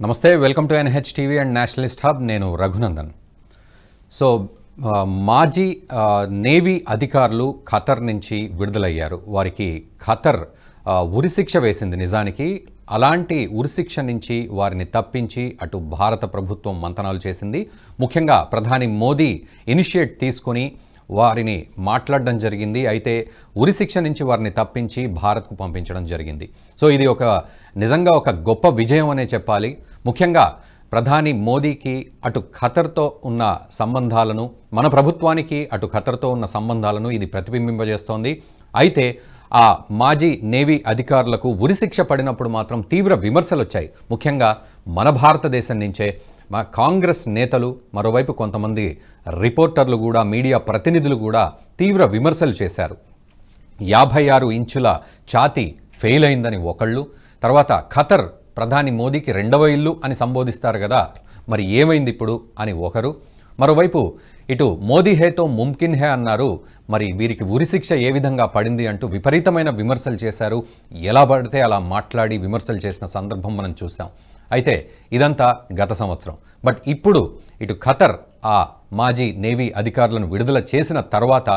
నమస్తే, welcome to NH TV and Nationalist hub. నేను Raghunandan. So మాజీ నేవీ అధికారులు ఖతర్ నుంచి విడుదలయ్యారు. వారికి ఖతర్ ఉరిశిక్ష వేసింది. నిజానికి అలాంటి ఉరిశిక్ష నుంచి వారిని తప్పించి అటు భారత ప్రభుత్వం మంతనాలు చేసింది. ముఖ్యంగా ప్రధాని మోదీ ఇనిషియేట్ తీసుకొని వారిని మాట్లాడడం జరిగింది. అయితే ఉరిశిక్ష నుంచి వారిని తప్పించి భారత్కు పంపించడం జరిగింది. సో ఇది నిజంగా ఒక గొప్ప విజయం అనే చెప్పాలి. ముఖ్యంగా ప్రధాని మోదీకి అటు ఖతర్తో ఉన్న సంబంధాలను, మన ప్రభుత్వానికి అటు ఖతర్తో ఉన్న సంబంధాలను ఇది ప్రతిబింబింపజేస్తోంది. అయితే ఆ మాజీ నేవీ అధికారులకు ఉరిశిక్ష పడినప్పుడు మాత్రం తీవ్ర విమర్శలు వచ్చాయి. ముఖ్యంగా మన భారతదేశం నుంచే మా కాంగ్రెస్ నేతలు, మరోవైపు కొంతమంది రిపోర్టర్లు కూడా, మీడియా ప్రతినిధులు కూడా తీవ్ర విమర్శలు చేశారు. 56 ఇంచుల ఛాతీ ఫెయిల్ అయిందని ఒకళ్ళు, తర్వాత ఖతర్ ప్రధాని మోదీకి రెండవ ఇల్లు అని సంబోధిస్తారు కదా, మరి ఏమైంది ఇప్పుడు అని ఒకరు, మరోవైపు ఇటు మోదీ హేతో ముమ్కిన్ హే అన్నారు. మరి వీరికి ఉరిశిక్ష ఏ విధంగా పడింది అంటూ విపరీతమైన విమర్శలు చేశారు. ఎలా పడితే అలా మాట్లాడి విమర్శలు చేసిన సందర్భం మనం చూసాం. అయితే ఇదంతా గత సంవత్సరం. బట్ ఇప్పుడు ఇటు ఖతర్ ఆ మాజీ నేవీ అధికారులను విడుదల చేసిన తర్వాత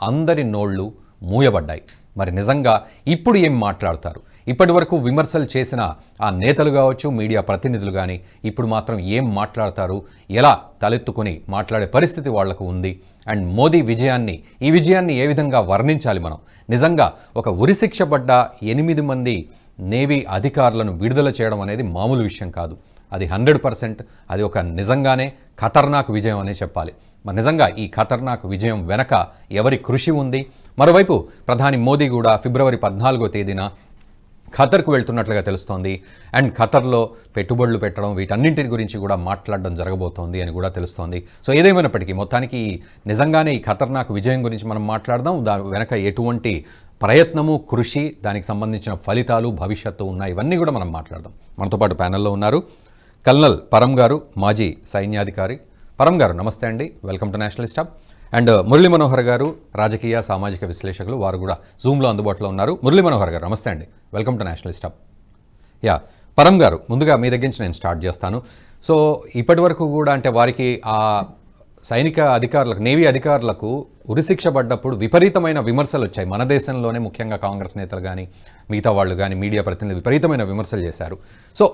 అందరి నోళ్లు మూయబడ్డాయి. మరి నిజంగా ఇప్పుడు ఏం మాట్లాడతారు? ఇప్పటి వరకు విమర్శలు చేసిన ఆ నేతలు కావచ్చు, మీడియా ప్రతినిధులు కానీ ఇప్పుడు మాత్రం ఏం మాట్లాడతారు? ఎలా తలెత్తుకొని మాట్లాడే పరిస్థితి వాళ్లకు ఉంది? అండ్ మోదీ ఈ విజయాన్ని ఏ విధంగా వర్ణించాలి మనం? నిజంగా ఒక ఉరిశిక్ష పడ్డ 8 మంది నేవీ అధికారులను విడుదల చేయడం అనేది మామూలు విషయం కాదు. అది 100% అది ఒక నిజంగానే ఖతర్నాక్ విజయం అనే చెప్పాలి. మరి నిజంగా ఈ ఖతర్నాక్ విజయం వెనక ఎవరి కృషి ఉంది? మరోవైపు ప్రధాని మోదీ కూడా ఫిబ్రవరి 14వ తేదీన ఖతర్కు వెళ్తున్నట్లుగా తెలుస్తోంది. అండ్ ఖతర్లో పెట్టుబడులు పెట్టడం, వీటన్నింటి గురించి కూడా మాట్లాడడం జరగబోతోంది అని కూడా తెలుస్తోంది. సో ఏదేమైనప్పటికీ మొత్తానికి నిజంగానే ఈ ఖతర్నాక్ విజయం గురించి మనం మాట్లాడదాం. దాని వెనక ఎటువంటి ప్రయత్నము, కృషి, దానికి సంబంధించిన ఫలితాలు, భవిష్యత్తు ఉన్నాయి, ఇవన్నీ కూడా మనం మాట్లాడదాం. మనతో పాటు ప్యానెల్లో ఉన్నారు కల్నల్ పరం గారు, మాజీ సైన్యాధికారి. పరం గారు నమస్తే అండి, welcome to Nationalist hub. And Murali Manohar గారు, రాజకీయ సామాజిక విశ్లేషకులు, వారు కూడా జూమ్లో అందుబాటులో ఉన్నారు. మురళీ మనోహర్ గారు నమస్తే అండి, వెల్కమ్ టు నేషనలిస్ట్ హబ్. పరం గారు, ముందుగా మీ దగ్గర నుంచి నేను స్టార్ట్ చేస్తాను. సో ఇప్పటి వరకు కూడా అంటే వారికి ఆ సైనిక అధికారులకు, నేవీ అధికారులకు ఉరిశిక్ష పడ్డప్పుడు విపరీతమైన విమర్శలు వచ్చాయి. మన దేశంలోనే ముఖ్యంగా కాంగ్రెస్ నేతలు కానీ, మిగతా వాళ్ళు కానీ, మీడియా ప్రతినిధులు విపరీతమైన విమర్శలు చేశారు. సో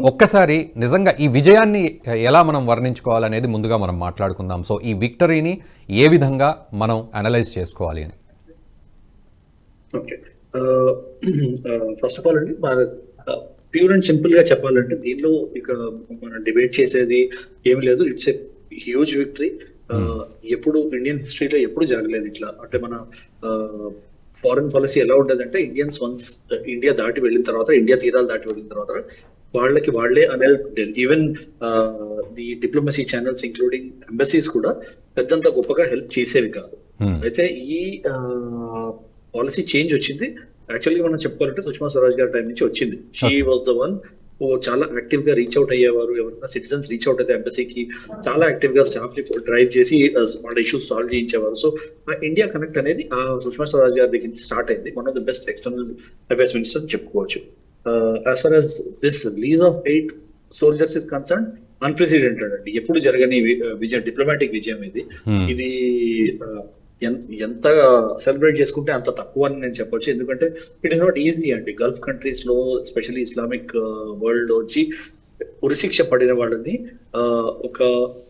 ఒక్కసారి నిజంగా ఈ విజయాన్ని ఎలా మనం వర్ణించుకోవాలనేది ముందుగా మనం మాట్లాడుకుందాం. సో ఈ విక్టరీని ఏ విధంగా మనం అనలైజ్ చేసుకోవాలి అని? ఓకే, ఫస్ట్ ఆఫ్ ఆల్ అండి, ప్యూర్ అండ్ సింపుల్ గా చెప్పాలంటే దీనిలో ఇక మనం డిబేట్ చేసేది ఏమి లేదు. It's a huge victory. ఎప్పుడు ఇండియన్ హిస్టరీలో ఎప్పుడు జరగలేదు ఇట్లా. అంటే మన ఫారెన్ పాలసీ ఎలా ఉండదంటే, ఇండియన్స్ వన్స్ ఇండియా దాటి వెళ్ళిన తర్వాత, ఇండియా తీరాలు దాటి వెళ్ళిన తర్వాత వాళ్ళకి వాళ్ళే అనేది. Even the diplomacy channels including embassies కూడా పెద్దంత గొప్పగా హెల్ప్ చేసేవి కాదు. అయితే ఈ పాలసీ చేంజ్ వచ్చింది. యాక్చువల్లీ మనం చెప్పుకోవాలంటే సుష్మా స్వరాజ్ గారి టైం నుంచి వచ్చింది. షీ వాజ్ ద వన్ చాలా యాక్టివ్ గా రీచ్ అవుట్ అయ్యేవారు. ఎవరైనా సిటిజన్స్ రీచ్ అవుట్ అయితే ఎంబసీకి చాలా యాక్టివ్ గా స్టాఫ్ ని డ్రైవ్ చేసి వాళ్ళ ఇష్యూస్ సాల్వ్ చేయించేవారు. సో ఇండియా కనెక్ట్ అనేది ఆ సుష్మా స్వరాజ్ గారి దగ్గర స్టార్ట్ అయింది. One of the best external affairs minister చెప్పుకోవచ్చు. As far as this release of 8 soldiers is concerned, unprecedented అండి. ఎప్పుడు జరగని విజయం, డిప్లొమాటిక్ విజయం ఇది. ఇది ఎంత సెలబ్రేట్ చేసుకుంటే అంత తక్కువ అని నేను చెప్పొచ్చు. ఎందుకంటే ఇట్ ఈస్ నాట్ ఈజీ అండి. గల్ఫ్ కంట్రీస్ లో, ఎస్పెషల్లీ ఇస్లామిక్ వరల్డ్ లో వచ్చి ఉరిశిక్ష పడిన వాళ్ళని ఒక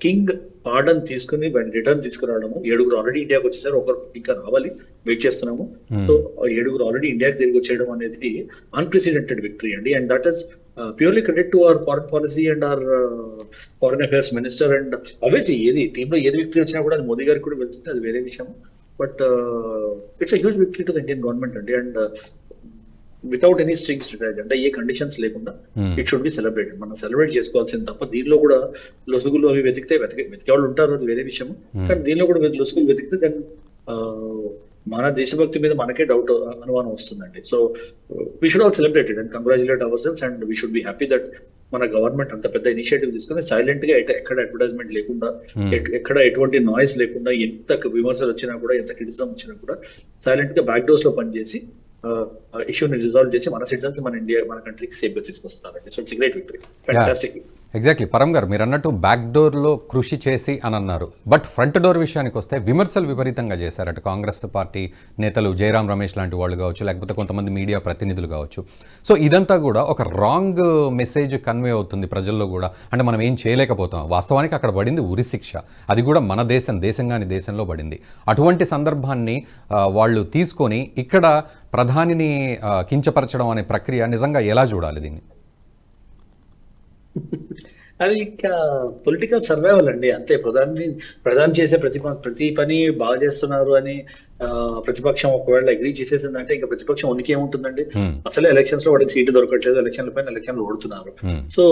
కింగ్ పార్డన్ తీసుకుని రిటర్న్ తీసుకురావడము. 7 ఆల్రెడీ ఇండియాకి వచ్చేసారు, ఒకరు ఇంకా రావాలి, వెయిట్ చేస్తున్నాము. సో 7 ఆల్రెడీ ఇండియాకి తిరిగి వచ్చేయడం అనేది అన్ప్రెసిడెంటెడ్ విక్టరీ అండి. And that is purely credit to our foreign policy and our foreign affairs minister. And obviously ఏది టీంలో ఏది విక్టరీ వచ్చినా కూడా అది మోదీ గారికి కూడా వెళ్తుంది, అది వేరే విషయం. But it's a huge victory to the Indian government అండి. And without any strings attached, అంటే ఏ కండిషన్స్ లేకుండా ఇట్ షుడ్ బి సెలబ్రేటెడ్. మనం సెలబ్రేట్ చేసుకోవాల్సింది తప్ప దీనిలో కూడా లొసుగులు అవి వెతికే వాళ్ళు ఉంటారు, అది వేరే విషయం. కానీ దీనిలో కూడా లొసుగులు వెతికితే దాన్ని మన దేశభక్తి మీద మనకే డౌట్, అనుమానం వస్తుందండి. So we should all celebrated and congratulate hour cells and we should be happy that మన గవర్నమెంట్ అంత పెద్ద ఇనిషియేటివ్ తీసుకుని సైలెంట్ గా ఎక్కడ అడ్వర్టైజ్మెంట్ లేకుండా, ఎక్కడ ఎటువంటి నాయిస్ లేకుండా, ఎంత విమర్శలు వచ్చినా కూడా, ఎంత క్రిటిసిజం వచ్చినా కూడా సైలెంట్ గా బ్యాక్ డోర్స్ లో పనిచేసి ఇష్యూని రిజాల్వ్ చేసి మన సిటిజన్స్ మన ఇండియా మన కంట్రీకి సేఫ్ గా తీసుకొస్తున్నారండి. So it's great victory, fantastic. Exactly Param గారు మీరు అన్నట్టు బ్యాక్ డోర్లో కృషి చేసి అని అన్నారు. బట్ ఫ్రంట్ డోర్ విషయానికి వస్తే విమర్శలు విపరీతంగా చేశారు. అటు కాంగ్రెస్ పార్టీ నేతలు జయరాం రమేష్ లాంటి వాళ్ళు కావచ్చు, లేకపోతే కొంతమంది మీడియా ప్రతినిధులు కావచ్చు. సో ఇదంతా కూడా ఒక రాంగ్ మెసేజ్ కన్వే అవుతుంది ప్రజల్లో కూడా. అంటే మనం ఏం చేయలేకపోతాం. వాస్తవానికి అక్కడ పడింది ఉరిశిక్ష, అది కూడా మన దేశంగాని దేశంలో పడింది. అటువంటి సందర్భాన్ని వాళ్ళు తీసుకొని ఇక్కడ ప్రధానిని కించపరచడం అనే ప్రక్రియ నిజంగా ఎలా చూడాలి దీన్ని? అది ఇంకా పొలిటికల్ సర్వైవల్ అండి, అంతే. ప్రధాని చేసే ప్రతి పని బాగా చేస్తున్నారు అని ప్రతిపక్షం ఒకవేళ అగ్రీ చేసేసిందంటే ఇంకా ప్రతిపక్షం ఉనికి ఏముంటుందండి? అసలే ఎలక్షన్స్ లో వాడికి సీటు దొరకట్లేదు, ఎలక్షన్లు ఓడుతున్నారు. సో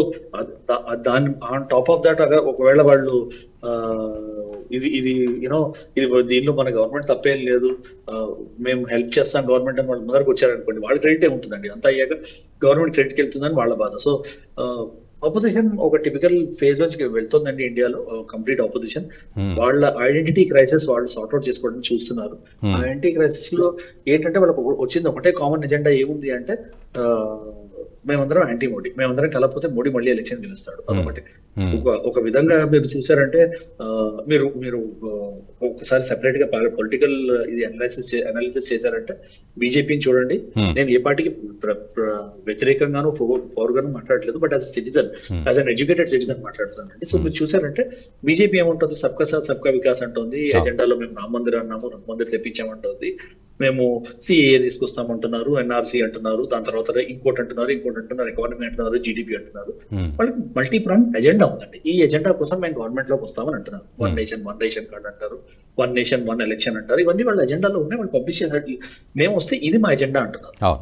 దాని ఆన్ టాప్ ఆఫ్ దాట్ ఒకవేళ వాళ్ళు ఇది దీనిలో మన గవర్నమెంట్ తప్పేం లేదు, మేము హెల్ప్ చేస్తాం గవర్నమెంట్ అని వాళ్ళు ముందరకు వచ్చారనుకోండి, వాళ్ళ క్రెడిట్ ఏముంటుందండి? అంతా అయ్యాక గవర్నమెంట్ క్రెడిట్కి వెళ్తుందని వాళ్ళ బాధ. సో ఆపోజిషన్ ఒక టిపికల్ ఫేజ్ నుంచి వెళ్తుందండి ఇండియాలో, కంప్లీట్ ఆపోజిషన్. వాళ్ళ ఐడెంటిటీ క్రైసిస్ వాళ్ళు సార్ట్అవుట్ చేసుకోవడానికి చూస్తున్నారు. ఐడెంటిటీ క్రైసిస్ లో ఏంటంటే వాళ్ళకి వచ్చింది ఒకటే కామన్ ఎజెండా, ఏముంది అంటే మేమందరం యాంటీ మోడీ, మేమందరం కలపకపోతే మోడీ మళ్ళీ ఎలక్షన్ గెలుస్తాడు. అదొకటి. ఒక విధంగా మీరు చూసారంటే మీరు ఒకసారి సెపరేట్ గా పొలిటికల్ ఇది అనాలిసిస్ చేశారంటే బీజేపీని చూడండి. నేను ఏ పార్టీకి వ్యతిరేకంగానూ ఫోర్గాను మాట్లాడలేదు, but as a citizen, as an educated citizen మాట్లాడుతున్నానండి. సో మీరు చూసారంటే బీజేపీ ఏముంటుంది, సబ్కా సాత్ సబ్కా వికాస్ అంటుంది, ఎజెండాలో మేము రామ మందిర్ అన్నాము, రామ మందిర్ తెప్పించామంటుంది, మేము సిఏఏ తీసుకొస్తామంటున్నారు, ఎన్ఆర్సీ అంటున్నారు, దాని తర్వాత ఇంకోటి అంటున్నారు, ఎకానమీ అంటున్నారు, జీడిపి అంటున్నారు. వాళ్ళకి మల్టీ ప్రాంగ్ ఎజెండా ఉందండి. ఈ ఎజెండా కోసం మేము గవర్నమెంట్ లోకి వస్తామని అంటున్నారు. One nation one ration card అంటారు, వన్ నేషన్ వన్ ఎలక్షన్ అంటారు. ఇవన్నీ వాళ్ళ ఎజెండాలో ఉన్నాయి, వాళ్ళు పబ్లిష్ చేసినట్టు. మేము వస్తే ఇది మా ఎజెండా అంటున్నారు,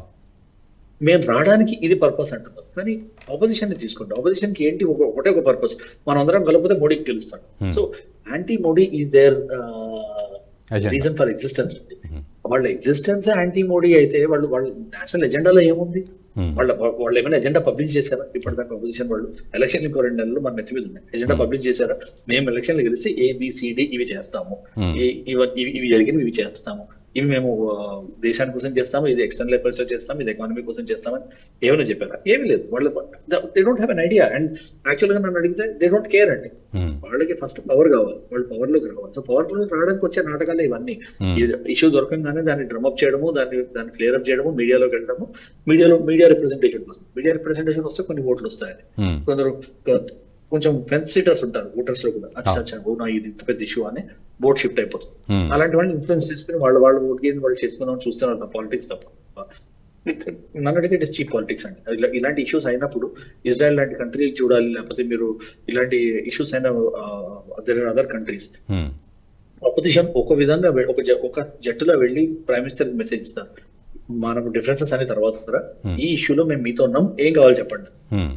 మేము రావడానికి ఇది పర్పస్ అంటున్నారు. కానీ ఆపోజిషన్ ని తీసుకుంటాం, ఆపోజిషన్ కి ఏంటి ఒకటే ఒక పర్పస్, మనం అందరం కలిపితే మోడీకి గెలుస్తాడు. So anti Modi is their reason for existence అండి. వాళ్ళ ఎగ్జిస్టెన్స్ యాంటీ మోడీ అయితే వాళ్ళ నేషనల్ ఎజెండాలో ఏముంది? వాళ్ళు ఏమైనా ఎజెండా పబ్లిష్ చేశారా? ఇప్పటిదాకా అపోజిషన్ వాళ్ళు ఎలక్షన్ ఇంకో 2 నెలలు మన నెత్తి మీద ఉన్నాయి, ఎజెండా పబ్లిష్ చేశారా? మేము ఎలక్షన్లు గెలిచి ABCD ఇవి చేస్తాము, ఇవి జరిగినవి ఇవి చేస్తాము, ఇవి మేము దేశాని కోసం చేస్తాము, ఇది ఎక్స్టర్నల్ అఫైర్స్ చేస్తాము, ఇది ఎకానమీ కోసం చేస్తామని ఏమైనా చెప్పారా? ఏమీ లేదు. వాళ్ళు they don't have an idea. And actual గా నన్ను అడిగితే దే డోంట్ కేర్ అండి. వాళ్ళకి ఫస్ట్ పవర్ కావాలి, వాళ్ళు పవర్ లోకి రావాలి. సో పవర్ లోకి రావడానికి వచ్చే నాటకాలు ఇవన్నీ. ఇష్యూ దొరకంగానే దాన్ని డ్రమ్అప్ చేయడము, దాన్ని క్లియర్ అప్ చేయడము, మీడియాలోకి వెళ్ళడము, మీడియా రిప్రజెంటేషన్ కోసం. మీడియా రిప్రజెంటేషన్ వస్తే కొన్ని ఓట్లు వస్తాయని. కొందరు కొంచెం ఫెన్స్ సీటర్స్ ఉంటారు ఓటర్స్ లో కూడా, అవునా ఇది ఇంత పెద్ద ఇష్యూ అని బోర్డ్ షిఫ్ట్ అయిపోతుంది. అలాంటి వాళ్ళని ఇన్ఫ్లుయెన్స్ చేసుకుని వాళ్ళు ఓట్ వాళ్ళు చేసుకున్నాం చూస్తున్నారు. పాలిటిక్స్ తప్ప నన్ను అడిగితే ఇట్ ఇస్ చీప్ పాలిటిక్స్ అండి. ఇలాంటి ఇష్యూస్ అయినప్పుడు ఇజ్రాయెల్ లాంటి కంట్రీలు చూడాలి, లేకపోతే మీరు ఇలాంటి ఇష్యూస్ అయిన అదర్ కంట్రీస్ అపోజిషన్ ఒక విధంగా ఒక జట్టులో వెళ్ళి ప్రైమ్ మినిస్టర్ మెసేజ్ ఇస్తారు, మనకు డిఫరెన్సెస్ అనే తర్వాత ఈ ఇష్యూలో మేము మీతో ఉన్నాం, ఏం కావాలి చెప్పండి.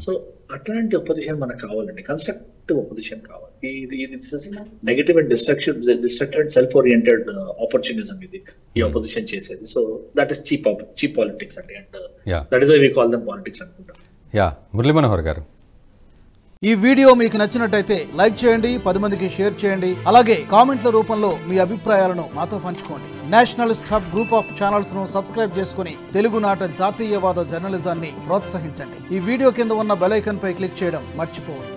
సో అట్లాంటి అపోజిషన్ మనకు కావాలండి, కన్స్ట్రక్టివ్ అపోజిషన్ కావాలి. Negative and destructive and self oriented opportunism ఇది ఈ అపోజిషన్ చేసేది. So that is cheap politics అండి, and that is why we call them politics అనుకుంటా. మురళీ మనోహర్ గారు, ఈ వీడియో మీకు నచ్చినట్టయితే లైక్ చేయండి, 10 మందికి షేర్ చేయండి, అలాగే కామెంట్ల రూపంలో మీ అభిప్రాయాలను మాతో పంచుకోండి. Nationalist hub group of channels ను సబ్స్క్రైబ్ చేసుకుని తెలుగునాట జాతీయవాద జర్నలిజాన్ని ప్రోత్సహించండి. ఈ వీడియో కింద ఉన్న బెల్ ఐకాన్ పై క్లిక్ చేయడం మర్చిపోవద్దు.